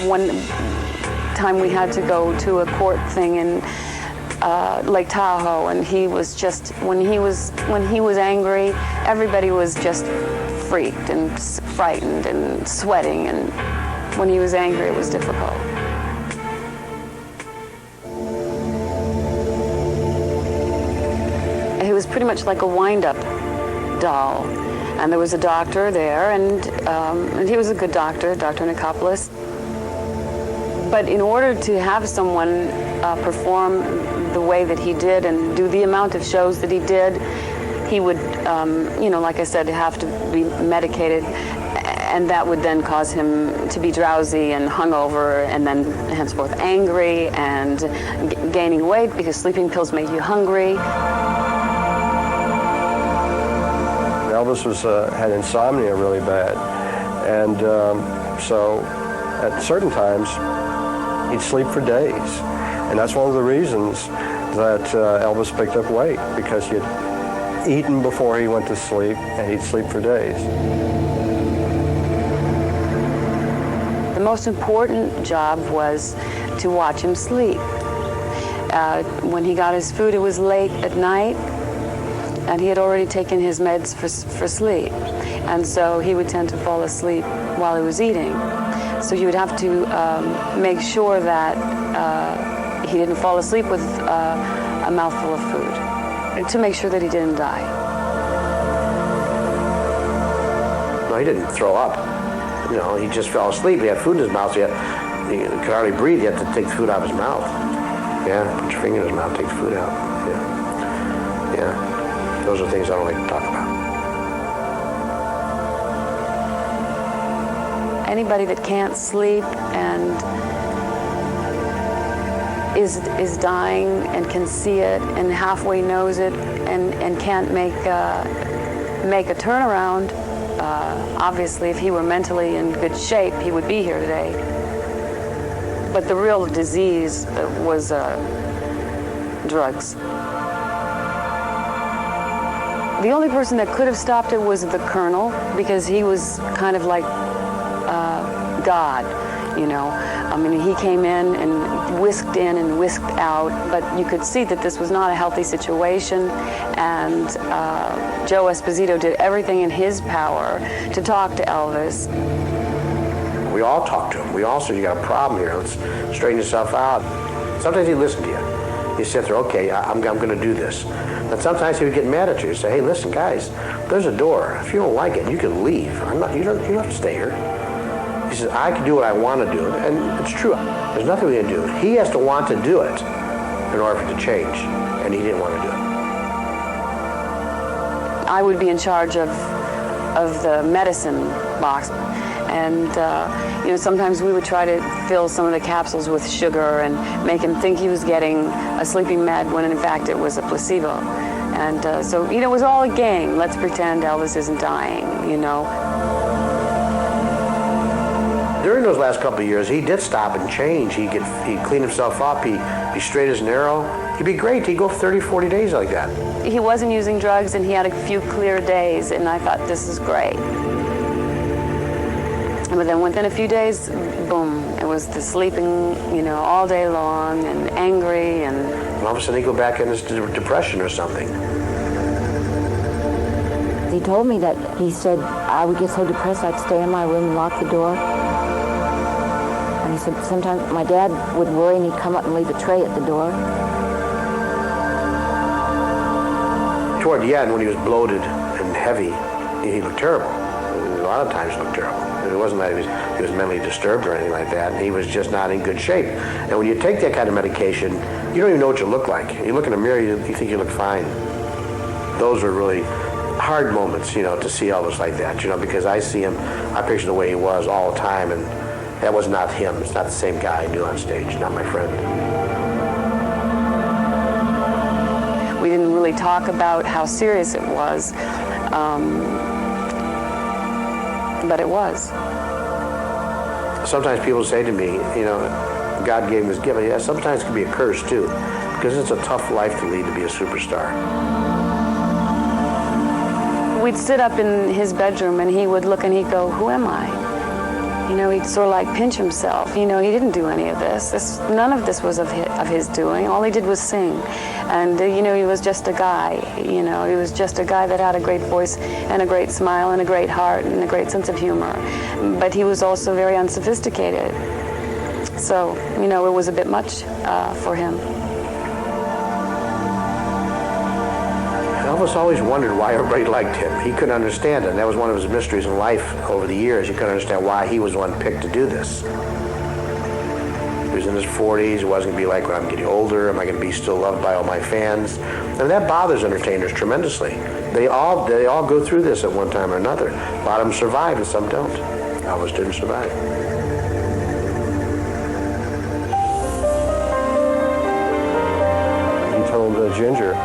one time we had to go to a court thing in Lake Tahoe, and he was just, when he was angry, everybody was just freaked and frightened and sweating, and when he was angry, it was difficult. He was pretty much like a wind-up doll, and there was a doctor there, and he was a good doctor, Dr. Nicopoulos. But in order to have someone perform the way that he did and do the amount of shows that he did, he would, like I said, have to be medicated, and that would then cause him to be drowsy and hungover, and then henceforth angry and gaining weight because sleeping pills make you hungry. Elvis had insomnia really bad, and so at certain times he'd sleep for days, and that's one of the reasons that Elvis picked up weight, because he had eaten before he went to sleep, and he'd sleep for days. The most important job was to watch him sleep. When he got his food, it was late at night, and he had already taken his meds for sleep, and so he would tend to fall asleep while he was eating. So you would have to make sure that he didn't fall asleep with a mouthful of food, to make sure that he didn't die. No, he didn't throw up. He just fell asleep. He had food in his mouth, so he could hardly breathe. He had to take the food out of his mouth. Yeah, put your finger in his mouth, take the food out. Yeah. Those are things I don't like to talk about. Anybody that can't sleep and is dying and can see it and halfway knows it and can't make a turnaround, obviously if he were mentally in good shape, he would be here today. But the real disease was drugs. The only person that could have stopped it was the Colonel, because he was kind of like God, I mean, he came in and whisked in and whisked out, but you could see that this was not a healthy situation, and Joe Esposito did everything in his power to talk to Elvis. We all talk to him. We all say, you got a problem here, let's straighten yourself out. Sometimes he'd listen to you. He'd sit there, okay, I'm going to do this. But sometimes he would get mad at you and say, hey, listen, guys, there's a door. If you don't like it, you can leave. You don't have to stay here. He says, I can do what I want to do. And it's true. There's nothing we can do. He has to want to do it in order for it to change. And he didn't want to do it. I would be in charge of the medicine box. And, sometimes we would try to fill some of the capsules with sugar and make him think he was getting a sleeping med when in fact it was a placebo. And so, it was all a game. Let's pretend Elvis isn't dying, During those last couple of years, he did stop and change. He'd clean himself up. He'd be straight as an arrow. He'd be great. He'd go 30, 40 days like that. He wasn't using drugs, and he had a few clear days, and I thought, this is great. But then within a few days, boom, it was the sleeping, all day long and angry. And all of a sudden he'd go back in this depression or something. He told me that he said I would get so depressed I'd stay in my room and lock the door. And he said sometimes my dad would worry and he'd come up and leave a tray at the door. Toward the end, when he was bloated and heavy, he looked terrible. A lot of times he looked terrible. It wasn't that he was mentally disturbed or anything like that. He was just not in good shape. And when you take that kind of medication, you don't even know what you look like. You look in the mirror, you think you look fine. Those were really hard moments, to see Elvis like that, because I see him, I picture the way he was all the time, and that was not him. It's not the same guy I knew on stage, not my friend. We didn't really talk about how serious it was. But it was. Sometimes people say to me, God gave him this gift. Yeah, sometimes it can be a curse too, because it's a tough life to lead to be a superstar. We'd sit up in his bedroom and he would look and he'd go, who am I? You know, he'd sort of like pinch himself. You know, he didn't do any of this. None of this was of his doing. All he did was sing. And, you know, he was just a guy. You know, he was just a guy that had a great voice and a great smile and a great heart and a great sense of humor. But he was also very unsophisticated. So, you know, it was a bit much for him. Elvis always wondered why everybody liked him. He couldn't understand it, and that was one of his mysteries in life over the years. He couldn't understand why he was the one picked to do this. He was in his 40s. It wasn't going to be like when I'm getting older. Am I going to be still loved by all my fans? And that bothers entertainers tremendously. They all go through this at one time or another. A lot of them survive and some don't. Elvis didn't survive. He told Ginger,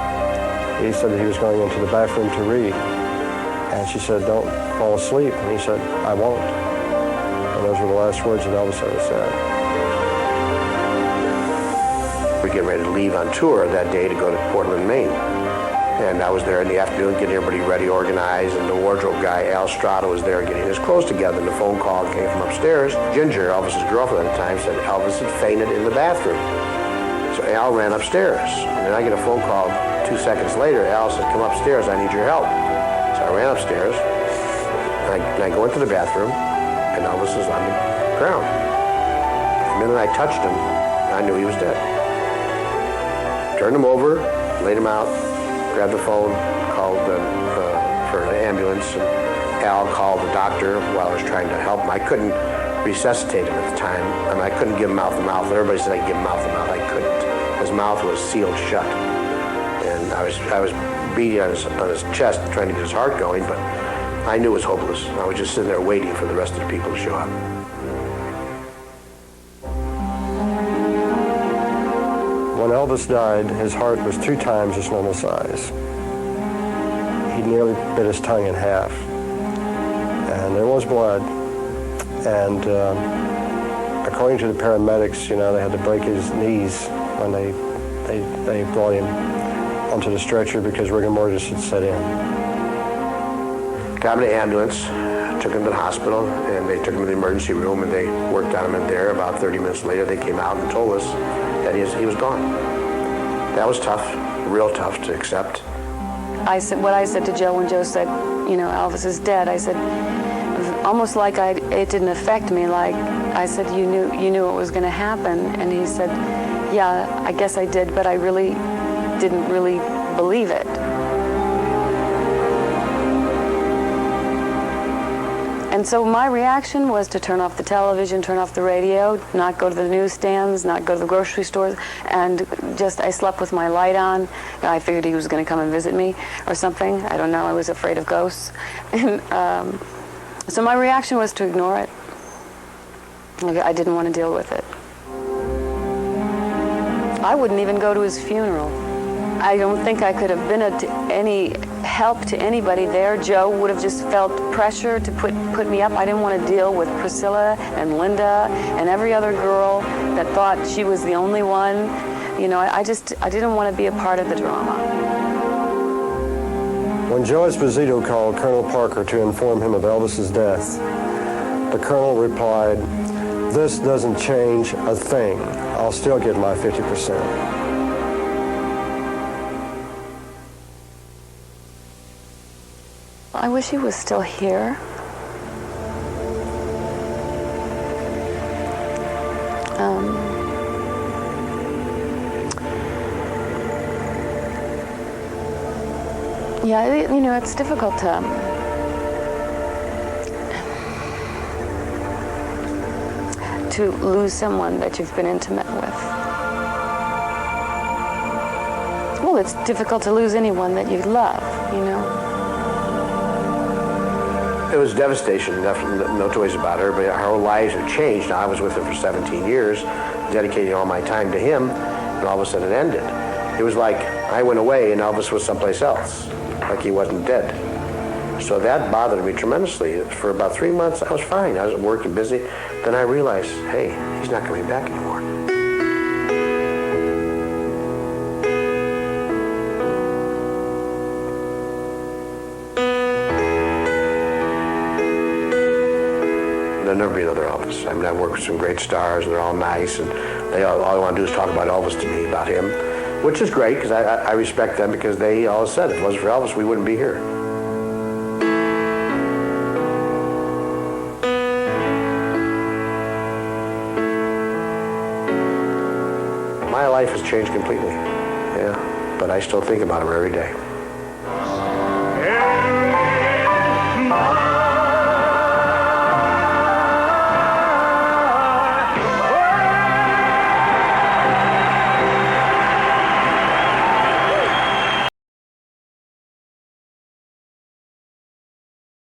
he said that he was going into the bathroom to read. And she said, "Don't fall asleep." And he said, "I won't." And those were the last words that Elvis ever said. We get ready to leave on tour that day to go to Portland, Maine. And I was there in the afternoon getting everybody ready, organized, and the wardrobe guy, Al Strada, was there getting his clothes together, and the phone call came from upstairs. Ginger, Elvis's girlfriend at the time, said Elvis had fainted in the bathroom. So Al ran upstairs, and then I get a phone call 2 seconds later. Al said, "Come upstairs, I need your help." So I ran upstairs, and I go into the bathroom, and Elvis is on the ground. The minute I touched him, I knew he was dead. Turned him over, laid him out, grabbed the phone, called for an ambulance, and Al called the doctor while I was trying to help him. I couldn't resuscitate him at the time, and I couldn't give him mouth-to-mouth. Everybody said I could give him mouth-to-mouth. I couldn't. His mouth was sealed shut, and I was beating on his chest trying to get his heart going, but I knew it was hopeless. I was just sitting there waiting for the rest of the people to show up. When Elvis died, his heart was 2 times its normal size. He nearly bit his tongue in half, and there was blood. And according to the paramedics, you know, they had to break his knees when they brought him onto the stretcher because rigor mortis had set in. Got him in the ambulance, took him to the hospital, and they took him to the emergency room, and they worked on him in there. About 30 minutes later, they came out and told us that he was gone. That was tough, real tough to accept. I said to Joe when Joe said, you know, Elvis is dead, I said, almost like it didn't affect me, like I said, you knew it was going to happen. And he said, yeah, I guess I did, but I really didn't really believe it. And so my reaction was to turn off the television, turn off the radio, not go to the newsstands, not go to the grocery stores, and I slept with my light on. I figured he was going to come and visit me or something. I don't know. I was afraid of ghosts. And so my reaction was to ignore it. I didn't want to deal with it. I wouldn't even go to his funeral. I don't think I could have been any help to anybody there. Joe would have just felt pressure to put me up. I didn't want to deal with Priscilla and Linda and every other girl that thought she was the only one. You know, I didn't want to be a part of the drama. When Joe Esposito called Colonel Parker to inform him of Elvis's death, the colonel replied, "This doesn't change a thing. I'll still get my 50%. I wish he was still here. Yeah, you know, it's difficult to lose someone that you've been intimate with. Well, it's difficult to lose anyone that you love, you know. It was devastation, no two ways about it. Everybody, our whole lives have changed. Now, I was with him for 17 years, dedicating all my time to him, and all of a sudden it ended. It was like I went away and Elvis was someplace else, like he wasn't dead. So that bothered me tremendously. For about 3 months, I was fine. I was working, busy. Then I realized, hey, he's not coming back anymore. there'll never be another Elvis. I mean, I've worked with some great stars, and they're all nice, and all they want to do is talk about Elvis to me, about him, which is great, because I respect them, because they all said if it wasn't for Elvis, we wouldn't be here. My life has changed completely, yeah, but I still think about him every day.